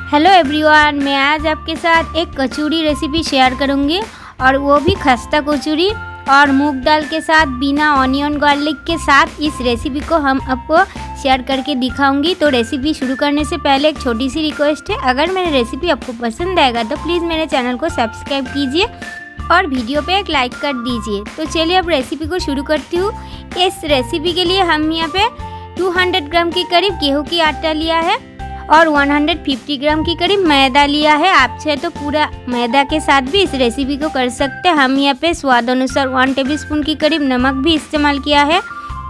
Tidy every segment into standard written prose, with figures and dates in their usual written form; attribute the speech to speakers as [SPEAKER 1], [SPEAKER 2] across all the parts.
[SPEAKER 1] Hello everyone, मैं आज आपके साथ एक कचौड़ी रेसिपी शेयर करूंगी और वो भी खस्ता कचौड़ी और मूंग दाल के साथ बिना ऑनियन गार्लिक के साथ इस रेसिपी को हम आपको शेयर करके दिखाऊंगी। तो रेसिपी शुरू करने से पहले एक छोटी सी रिक्वेस्ट है, अगर मेरी रेसिपी आपको पसंद आएगा तो प्लीज़ मेरे चैनल को सब्सक्राइब कीजिए और वीडियो पे एक लाइक कर दीजिए। तो चलिए अब रेसिपी को शुरू करती हूँ। इस रेसिपी के लिए हम यहाँ पे 200 ग्राम के करीब गेहूँ की आटा लिया है और 150 ग्राम की करीब मैदा लिया है। आप चाहे तो पूरा मैदा के साथ भी इस रेसिपी को कर सकते हैं। हम यहाँ पे स्वाद अनुसार 1 टेबलस्पून की करीब नमक भी इस्तेमाल किया है।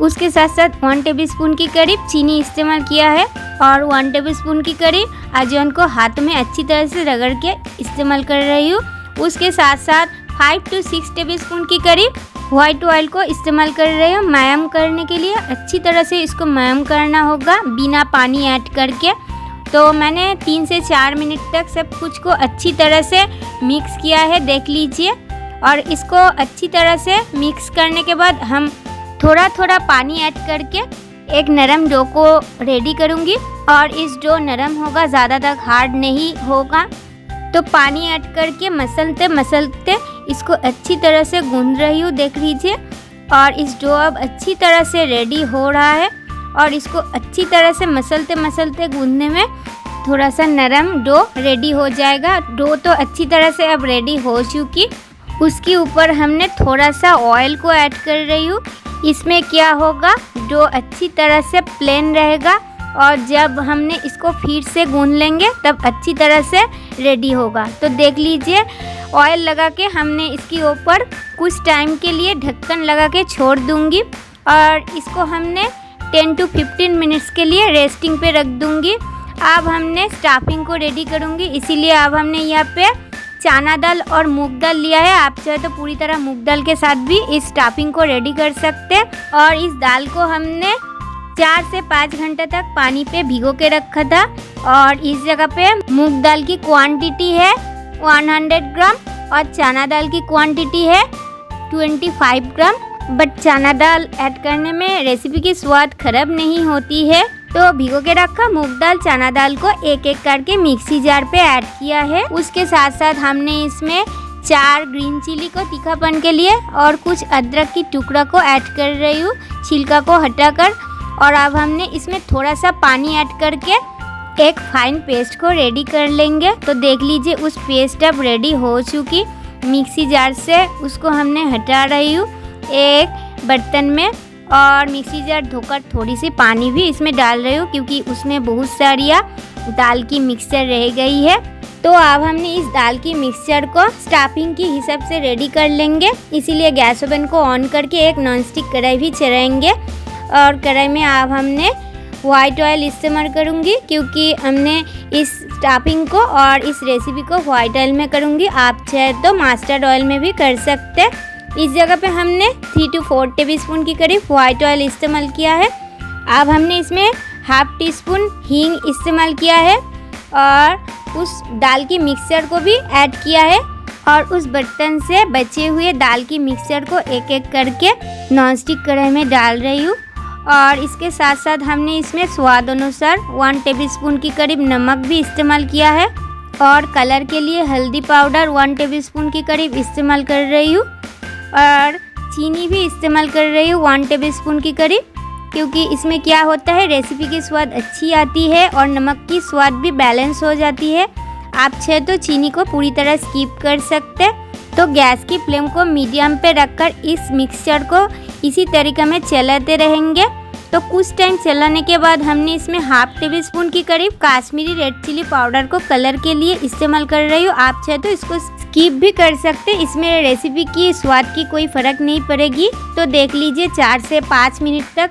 [SPEAKER 1] उसके साथ साथ 1 टेबलस्पून की करीब चीनी इस्तेमाल किया है और 1 टेबलस्पून की करीब अजवाइन को हाथ में अच्छी तरह से रगड़ के इस्तेमाल कर रही हूँ। उसके साथ साथ 5 से 6 टेबलस्पून की करीब व्हाइट ऑयल को इस्तेमाल कर रही हूँ। मयाम करने के लिए अच्छी तरह से इसको मयाम करना होगा बिना पानी ऐड करके। तो मैंने 3 से 4 मिनट तक सब कुछ को अच्छी तरह से मिक्स किया है, देख लीजिए। और इसको अच्छी तरह से मिक्स करने के बाद हम थोड़ा थोड़ा पानी ऐड करके एक नरम डो को रेडी करूँगी। और इस डो नरम होगा, ज़्यादा तक हार्ड नहीं होगा। तो पानी ऐड करके मसलते मसलते इसको अच्छी तरह से गूंद रही हूँ, देख लीजिए। और इस डो अब अच्छी तरह से रेडी हो रहा है और इसको अच्छी तरह से मसलते मसलते गूंदने में थोड़ा सा नरम डो रेडी हो जाएगा। डो तो अच्छी तरह से अब रेडी हो चुकी। उसके ऊपर हमने थोड़ा सा ऑयल को ऐड कर रही हूँ। इसमें क्या होगा, डो अच्छी तरह से प्लेन रहेगा और जब हमने इसको फिर से गूंद लेंगे तब अच्छी तरह से रेडी होगा। तो देख लीजिए, ऑयल लगा के हमने इसके ऊपर कुछ टाइम के लिए ढक्कन लगा के छोड़ दूँगी और इसको हमने 10 से 15 मिनट्स के लिए रेस्टिंग पे रख दूँगी। अब हमने स्टफिंग को रेडी करूँगी, इसीलिए अब हमने यहाँ पे चना दाल और मूंग दाल लिया है। आप चाहे तो पूरी तरह मूंग दाल के साथ भी इस स्टफिंग को रेडी कर सकते हैं। और इस दाल को हमने 4 से 5 घंटे तक पानी पे भिगो के रखा था। और इस जगह पे मूंग दाल की क्वांटिटी है 100 ग्राम और चना दाल की क्वांटिटी है 25 ग्राम। बट चना दाल ऐड करने में रेसिपी की स्वाद खराब नहीं होती है। तो भिगो के रखा मूंग दाल चना दाल को एक एक करके मिक्सी जार पे ऐड किया है। उसके साथ साथ हमने इसमें 4 ग्रीन चिली को तीखापन के लिए और कुछ अदरक की टुकड़ा को ऐड कर रही हूँ, छिलका को हटाकर। और अब हमने इसमें थोड़ा सा पानी ऐड करके एक फाइन पेस्ट को रेडी कर लेंगे। तो देख लीजिए, उस पेस्ट अब रेडी हो चुकी। मिक्सी जार से उसको हमने हटा रही हूँ एक बर्तन में और मिक्सी जार धोकर थोड़ी सी पानी भी इसमें डाल रही हूँ क्योंकि उसमें बहुत सारी दाल की मिक्सचर रह गई है। तो अब हमने इस दाल की मिक्सचर को स्टफिंग के हिसाब से रेडी कर लेंगे। इसीलिए गैस ओवन को ऑन करके एक नॉनस्टिक कढ़ाई भी चढ़ाएंगे और कढ़ाई में अब हमने वाइट ऑयल इस्तेमाल करूँगी क्योंकि हमने इस स्टफिंग को और इस रेसिपी को वाइट ऑयल में करूँगी। आप चाहे तो मस्टर्ड ऑयल में भी कर सकते हैं। इस जगह पे हमने 3 से 4 टेबलस्पून की करीब वाइट ऑयल इस्तेमाल किया है। अब हमने इसमें ½ टीस्पून हींग इस्तेमाल किया है और उस दाल की मिक्सचर को भी ऐड किया है। और उस बर्तन से बचे हुए दाल की मिक्सचर को एक एक करके नॉनस्टिक कढ़ाई में डाल रही हूँ। और इसके साथ साथ हमने इसमें स्वाद अनुसार 1 टेबलस्पून की करीब नमक भी इस्तेमाल किया है और कलर के लिए हल्दी पाउडर 1 टेबलस्पून की करीब इस्तेमाल कर रही हूँ और चीनी भी इस्तेमाल कर रही हूँ 1 टेबलस्पून की करीब, क्योंकि इसमें क्या होता है, रेसिपी की स्वाद अच्छी आती है और नमक की स्वाद भी बैलेंस हो जाती है। आप चाहे तो चीनी को पूरी तरह स्किप कर सकते हैं। तो गैस की फ्लेम को मीडियम पे रखकर इस मिक्सचर को इसी तरीके में चलाते रहेंगे। तो कुछ टाइम चलाने के बाद हमने इसमें ½ टेबलस्पून की करीब काश्मीरी रेड चिली पाउडर को कलर के लिए इस्तेमाल कर रही हूँ। आप चाहे तो इसको स्किप भी कर सकते, इसमें रेसिपी की स्वाद की कोई फ़र्क नहीं पड़ेगी। तो देख लीजिए, 4 से 5 मिनट तक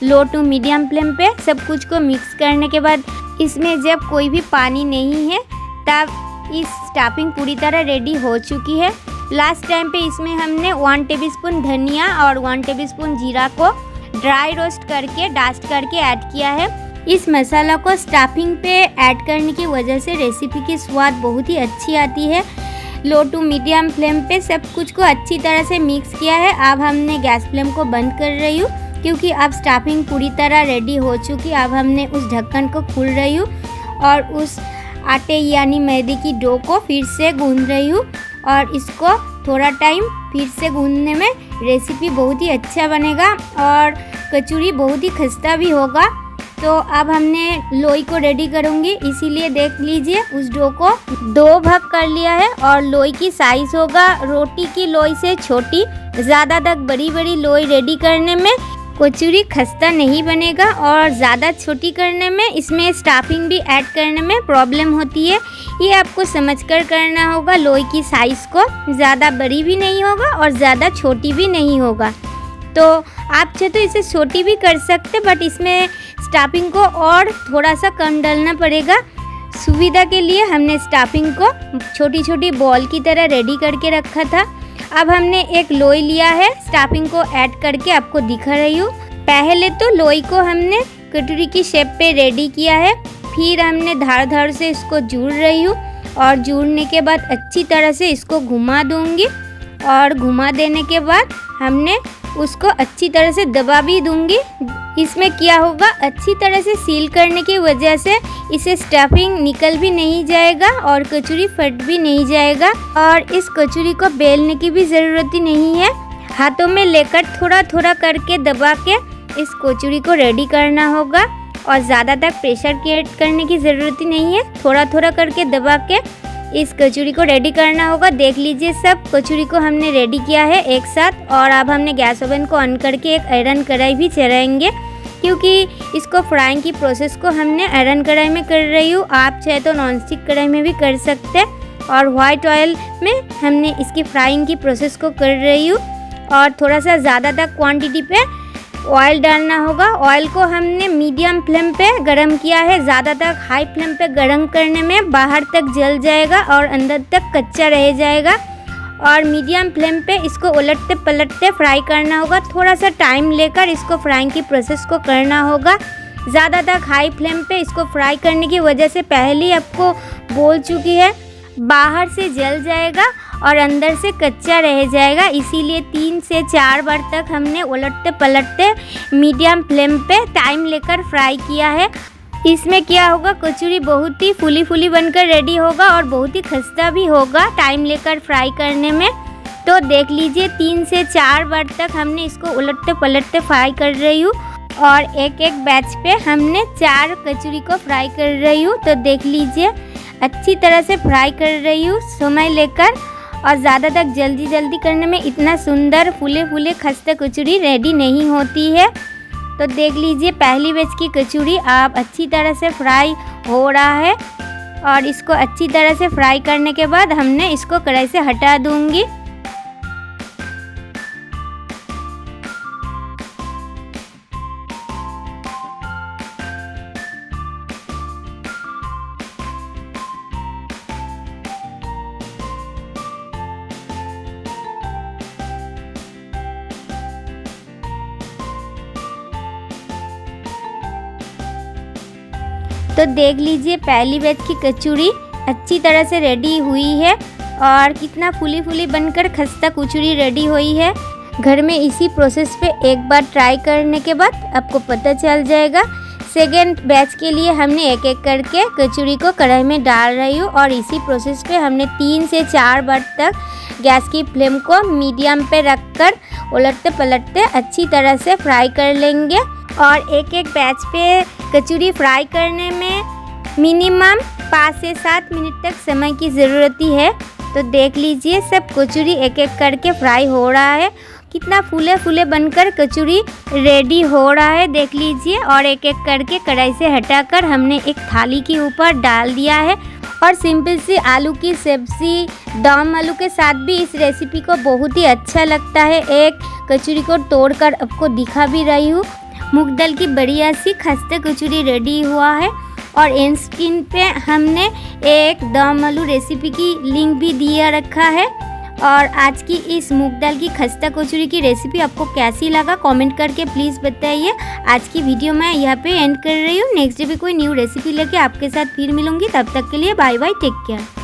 [SPEAKER 1] लो टू मीडियम फ्लेम पे सब कुछ को मिक्स करने के बाद इसमें जब कोई भी पानी नहीं है तब इस स्टफिंग पूरी तरह रेडी हो चुकी है। लास्ट टाइम पे इसमें हमने 1 टेबलस्पून धनिया और 1 टेबलस्पून जीरा को ड्राई रोस्ट करके डस्ट करके ऐड किया है। इस मसाला को स्टफिंग पे ऐड करने की वजह से रेसिपी की स्वाद बहुत ही अच्छी आती है। लो टू मीडियम फ्लेम पे सब कुछ को अच्छी तरह से मिक्स किया है। अब हमने गैस फ्लेम को बंद कर रही हूँ क्योंकि अब स्टफिंग पूरी तरह रेडी हो चुकी। अब हमने उस ढक्कन को खोल रही हूँ और उस आटे यानी मैदे की डो को फिर से गूंद रही हूँ और इसको थोड़ा टाइम फिर से गूंदने में रेसिपी बहुत ही अच्छा बनेगा और कचौड़ी बहुत ही खस्ता भी होगा। तो अब हमने लोई को रेडी करूँगी, इसीलिए देख लीजिए उस डो को 2 भाग कर लिया है और लोई की साइज़ होगा रोटी की लोई से छोटी। ज़्यादा तक बड़ी बड़ी लोई रेडी करने में कचौड़ी खस्ता नहीं बनेगा और ज़्यादा छोटी करने में इसमें स्टफिंग भी ऐड करने में प्रॉब्लम होती है। ये आपको समझकर करना होगा। लोई की साइज़ को ज़्यादा बड़ी भी नहीं होगा और ज़्यादा छोटी भी नहीं होगा। तो आप चाहे तो इसे छोटी भी कर सकते, बट इसमें स्टफिंग को और थोड़ा सा कम डालना पड़ेगा। सुविधा के लिए हमने स्टफिंग को छोटी छोटी बॉल की तरह रेडी करके रखा था। अब हमने एक लोई लिया है, स्टफिंग को ऐड करके आपको दिखा रही हूँ। पहले तो लोई को हमने कटोरी की शेप पे रेडी किया है, फिर हमने धार से इसको जोड़ रही हूँ और जोड़ने के बाद अच्छी तरह से इसको घुमा दूँगी और घुमा देने के बाद हमने उसको अच्छी तरह से दबा भी दूँगी। इसमें क्या होगा, अच्छी तरह से सील करने की वजह से इसे स्टफिंग निकल भी नहीं जाएगा और कचौड़ी फट भी नहीं जाएगा। और इस कचौड़ी को बेलने की भी ज़रूरत ही नहीं है, हाथों में लेकर थोड़ा थोड़ा करके दबा के इस कचौड़ी को रेडी करना होगा और ज़्यादा तक प्रेशर क्रिएट करने की ज़रूरत ही नहीं है, थोड़ा थोड़ा करके दबा के इस कचौड़ी को रेडी करना होगा। देख लीजिए सब कचौड़ी को हमने रेडी किया है एक साथ। और अब हमने गैस ओवन को ऑन करके एक आयरन कढ़ाई भी चढ़ाएंगे, क्योंकि इसको फ्राइंग की प्रोसेस को हमने आयरन कढ़ाई में कर रही हूँ। आप चाहे तो नॉनस्टिक कढ़ाई में भी कर सकते हैं। और वाइट ऑयल में हमने इसकी फ्राइंग की प्रोसेस को कर रही हूँ और थोड़ा सा ज़्यादा तक क्वांटिटी पे ऑयल डालना होगा। ऑयल को हमने मीडियम फ्लेम पे गरम किया है, ज़्यादा तक हाई फ्लेम पे गरम करने में बाहर तक जल जाएगा और अंदर तक कच्चा रह जाएगा। और मीडियम फ्लेम पे इसको उलटते पलटते फ्राई करना होगा। थोड़ा सा टाइम लेकर इसको फ्राइंग की प्रोसेस को करना होगा। ज़्यादा तक हाई फ्लेम पे इसको फ्राई करने की वजह से पहले ही आपको बोल चुकी है, बाहर से जल जाएगा और अंदर से कच्चा रह जाएगा। इसीलिए 3 से 4 बार तक हमने उलटते पलटते मीडियम फ्लेम पे टाइम लेकर फ्राई किया है। इसमें क्या होगा, कचौड़ी बहुत ही फूली फूली बनकर रेडी होगा और बहुत ही खस्ता भी होगा टाइम लेकर फ्राई करने में। तो देख लीजिए 3 से 4 बार तक हमने इसको उलटते पलटते फ्राई कर रही हूँ और एक एक बैच पे हमने 4 कचौड़ी को फ्राई कर रही हूँ। तो देख लीजिए अच्छी तरह से फ्राई कर रही हूँ समय लेकर और ज़्यादा तक जल्दी करने में इतना सुंदर फूले फूले खस्ता कचौड़ी रेडी नहीं होती है। तो देख लीजिए पहली बैच की कचौड़ी आप अच्छी तरह से फ्राई हो रहा है और इसको अच्छी तरह से फ्राई करने के बाद हमने इसको कढ़ाई से हटा दूंगी। तो देख लीजिए पहली बैच की कचौड़ी अच्छी तरह से रेडी हुई है और कितना फूली फूली बनकर खस्ता कचौड़ी रेडी हुई है। घर में इसी प्रोसेस पे एक बार ट्राई करने के बाद आपको पता चल जाएगा। सेकेंड बैच के लिए हमने एक एक करके कचौड़ी को कढ़ाई में डाल रही हूँ और इसी प्रोसेस पे हमने 3 से 4 बार तक गैस की फ्लेम को मीडियम पे रखकर उलटते पलटते अच्छी तरह से फ्राई कर लेंगे। और एक एक बैच पे कचौड़ी फ्राई करने में मिनिमम 5 से 7 मिनट तक समय की ज़रूरत ही है। तो देख लीजिए सब कचौड़ी एक एक करके फ्राई हो रहा है, कितना फूले फूले बनकर कचौड़ी रेडी हो रहा है देख लीजिए। और एक एक करके कढ़ाई से हटाकर हमने एक थाली के ऊपर डाल दिया है। और सिंपल सी आलू की सब्ज़ी दम आलू के साथ भी इस रेसिपी को बहुत ही अच्छा लगता है। एक कचौड़ी को तोड़कर आपको दिखा भी रही हूँ। मूंग दाल की बढ़िया सी खस्ता कचौड़ी रेडी हुआ है और इन स्क्रीन पे हमने एक दम आलू रेसिपी की लिंक भी दिया रखा है। और आज की इस मूंग दाल की खस्ता कचौड़ी की रेसिपी आपको कैसी लगा कमेंट करके प्लीज़ बताइए। आज की वीडियो मैं यहाँ पे एंड कर रही हूँ। नेक्स्ट डे भी कोई न्यू रेसिपी लेके आपके साथ फिर मिलूंगी। तब तक के लिए बाय बाय, टेक केयर।